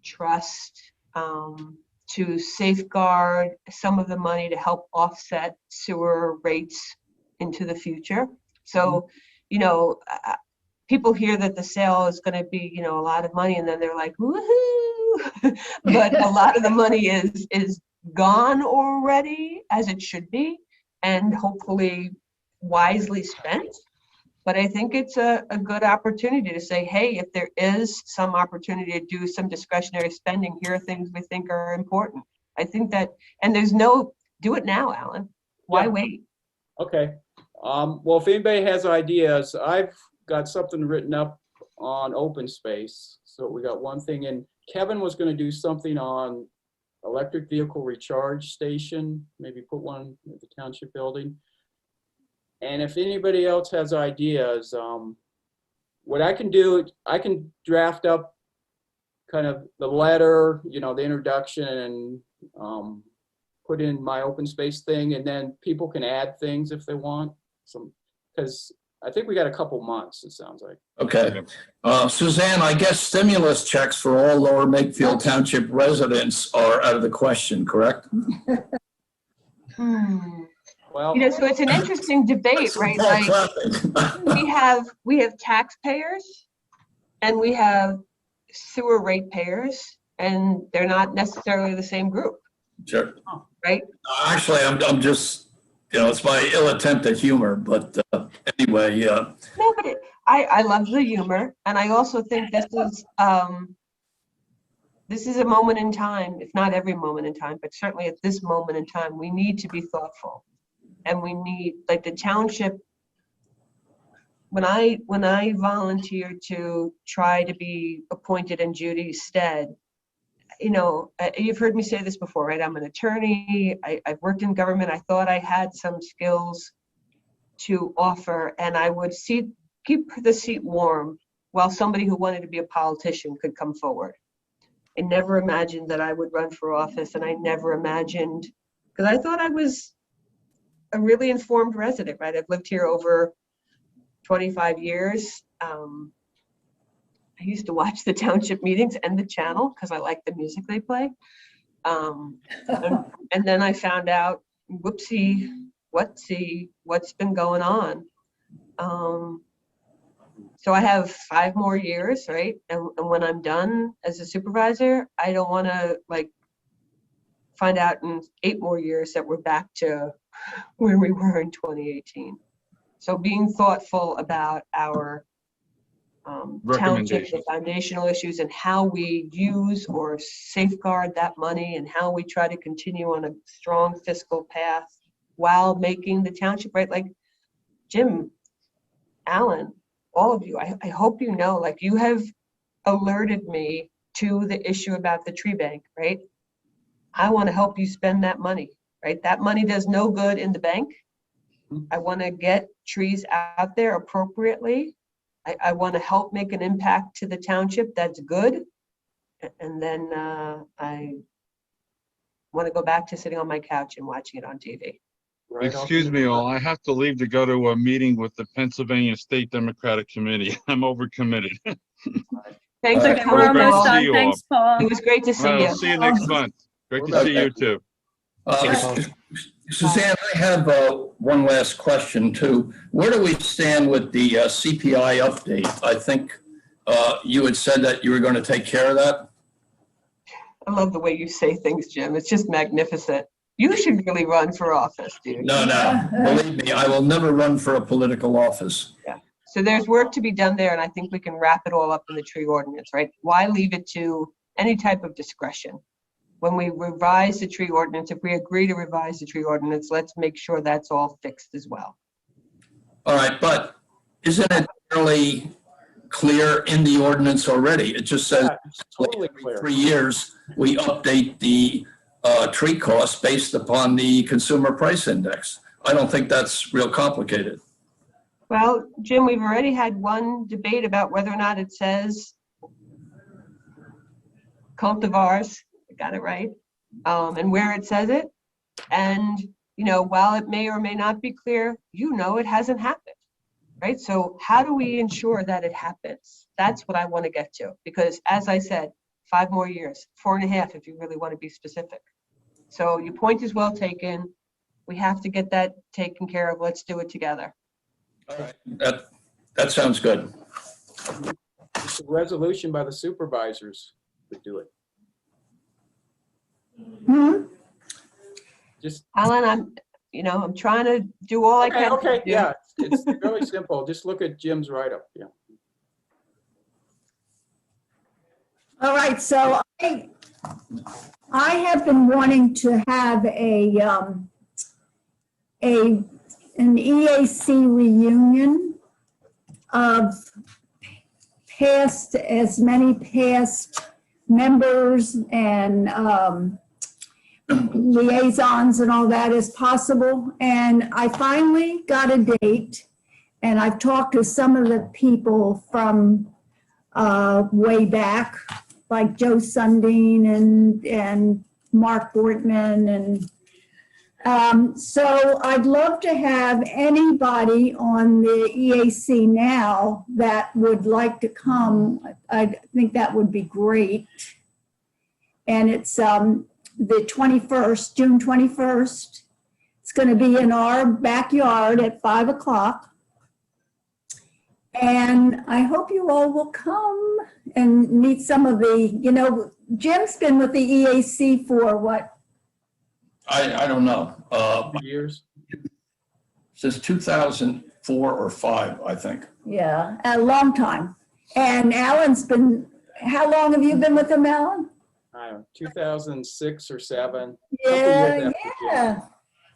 trust to safeguard some of the money to help offset sewer rates into the future. So, people hear that the sale is going to be, a lot of money, and then they're like, woohoo! But a lot of the money is gone already, as it should be, and hopefully wisely spent. But I think it's a good opportunity to say, hey, if there is some opportunity to do some discretionary spending, here are things we think are important. I think that, and do it now, Alan. Why Yeah. wait? Okay. Well, if anybody has ideas, I've got something written up on open space. So we got one thing, and Kevin was going to do something on electric vehicle recharge station, maybe put one at the township building. And if anybody else has ideas, what I can do, I can draft up kind of the letter, you know, the introduction, and put in my open space thing, and then people can add things if they want. Because I think we got a couple months, it sounds like. Okay. Suzanne, I guess stimulus checks for all Lower Makefield Township residents are out of the question, correct? Well, So it's an interesting debate, right? Like, we have taxpayers and we have sewer ratepayers, and they're not necessarily the same group, Sure. right? Actually, I'm just, it's my ill attempt at humor, but anyway, No, but I love the humor, and I also think this is a moment in time, if not every moment in time, but certainly at this moment in time, we need to be thoughtful. And we need, like the township, when I volunteered to try to be appointed in Judy's stead, you've heard me say this before, right? I'm an attorney. I've worked in government. I thought I had some skills to offer, and I would keep the seat warm while somebody who wanted to be a politician could come forward. I never imagined that I would run for office, and I never imagined, because I thought I was a really informed resident, right? I've lived here over 25 years. I used to watch the township meetings and the channel because I like the music they play. And then I found out, whoopsie, what's been going on. So I have 5 more years, right? And when I'm done as a supervisor, I don't want to find out in 8 more years that we're back to where we were in 2018. So being thoughtful about our township, the foundational issues, and how we use or safeguard that money, and how we try to continue on a strong fiscal path while making the township, right? Like Jim, Alan, all of you, I hope you know, you have alerted me to the issue about the tree bank, right? I want to help you spend that money, right? That money does no good in the bank. I want to get trees out there appropriately. I want to help make an impact to the township that's good. And then I want to go back to sitting on my couch and watching it on TV. right Excuse off me, the- all. I have to leave to go to a meeting with the Pennsylvania State Democratic Committee. I'm overcommitted. Thanks for Okay, coming, We're almost Paul. see done. you Thanks, Paul. It was great to see I'll you. see you next month. Great to see you too. Suzanne, I have one last question too. Where do we stand with the CPI update? I think you had said that you were going to take care of that. I love the way you say things, Jim. It's just magnificent. You should really run for office, dude. No, believe me, I will never run for a political office. Yeah. So there's work to be done there, and I think we can wrap it all up in the tree ordinance, right? Why leave it to any type of discretion? When we revise the tree ordinance, if we agree to revise the tree ordinance, let's make sure that's all fixed as well. All right, but isn't it really clear in the ordinance already? It just says Yeah, it's totally every clear. 3 years, we update the tree cost based upon the consumer price index. I don't think that's real complicated. Well, Jim, we've already had one debate about whether or not it says cultivars, I got it right, and where it says it. And, while it may or may not be clear, it hasn't happened, right? So how do we ensure that it happens? That's what I want to get to, because as I said, 5 more years, 4.5 if you really want to be specific. So your point is well taken. We have to get that taken care of. Let's do it together. All right, that sounds good. It's a resolution by the supervisors to do it. Just Alan, I'm trying to do all I can. Okay, to do. yeah, it's really simple. Just look at Jim's write-up, yeah. All right, so I have been wanting to have an EAC reunion of as many past members and liaisons and all that as possible. And I finally got a date, and I've talked to some of the people from way back, like Joe Sundin and Mark Bortman. And so I'd love to have anybody on the EAC now that would like to come. I think that would be great. And it's the 21st, June 21st. It's going to be in our backyard at 5 o'clock. And I hope you all will come and meet some of the, Jim's been with the EAC for what? I don't know. Years. Since 2004 or 5, I think. Yeah, a long time. And Alan's been, how long have you been with him, Alan? I don't know, 2006 or 7. Yeah.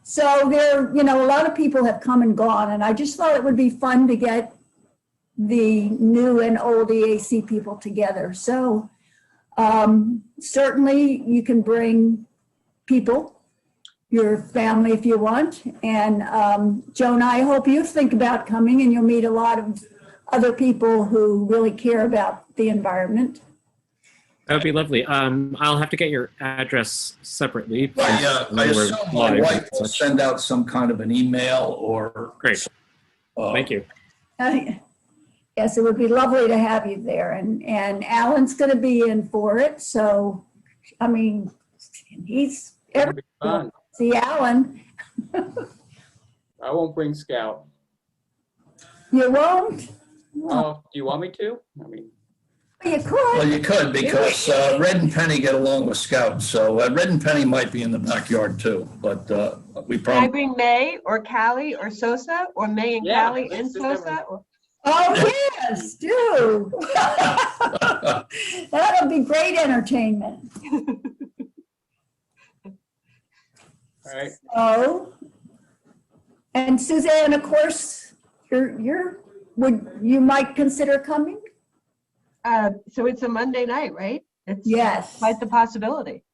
So there, a lot of people have come and gone, and I just thought it would be fun to get the new and old EAC people together. So certainly you can bring people, your family if you want. And Joan, I hope you think about coming, and you'll meet a lot of other people who really care about the environment. That would be lovely. I'll have to get your address separately. I assume my live wife and will such. send out some kind of an email or. Great. Thank you. Yes, it would be lovely to have you there. And Alan's going to be in for it. So, I mean, he's It'll be fun. see Alan. I won't bring Scout. You won't? Oh, do you want me to? I mean, You Well, could. you could, because Red and Penny get along with Scout, so Red and Penny might be in the backyard too, but we Can I probably, bring May or Callie or Sosa, or May and Yeah, Callie and let's just have Sosa? Or- Oh, yes, do. That'll be great entertainment. all right. Oh, and Suzanne, of course, you might consider coming? So it's a Monday night, right? It's Yes. quite the possibility.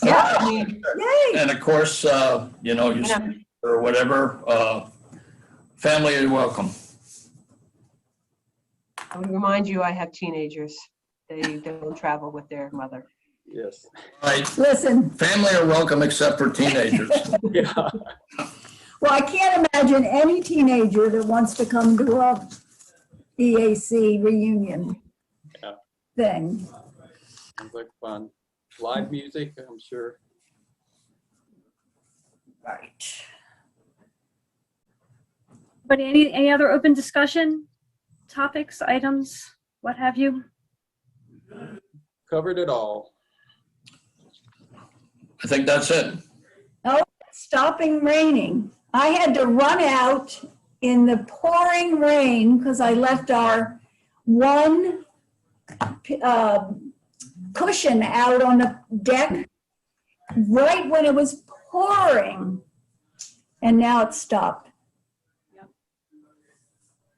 Yeah. I mean, Yay. and of course, you or whatever, family is welcome. I would remind you, I have teenagers. They don't travel with their mother. Yes. Right, Listen, family are welcome except for teenagers. Yeah. well, I can't imagine any teenager that wants to come to a EAC reunion Yeah. thing. Sounds like fun. Live music, I'm sure. Right. But any other open discussion, topics, items, what have you? Covered it all. I think that's it. Oh, it's stopping raining. I had to run out in the pouring rain because I left our one cushion out on the deck right when it was pouring. And now it's stopped.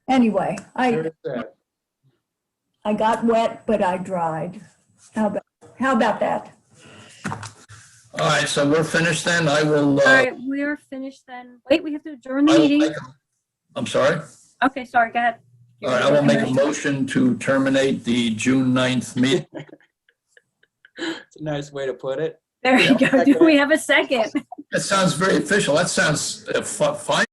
Anyway, Very sad. I got wet, but I dried. How about that? All right, so we're finished then. I will. All right, we are finished then. Wait, we have to adjourn the I will meeting. I'm sorry? Okay, sorry, go ahead. All right, I will make a motion to terminate the June 9th meeting. It's a nice way to put it. There you go. Do we have a second? That sounds very official. That sounds fine.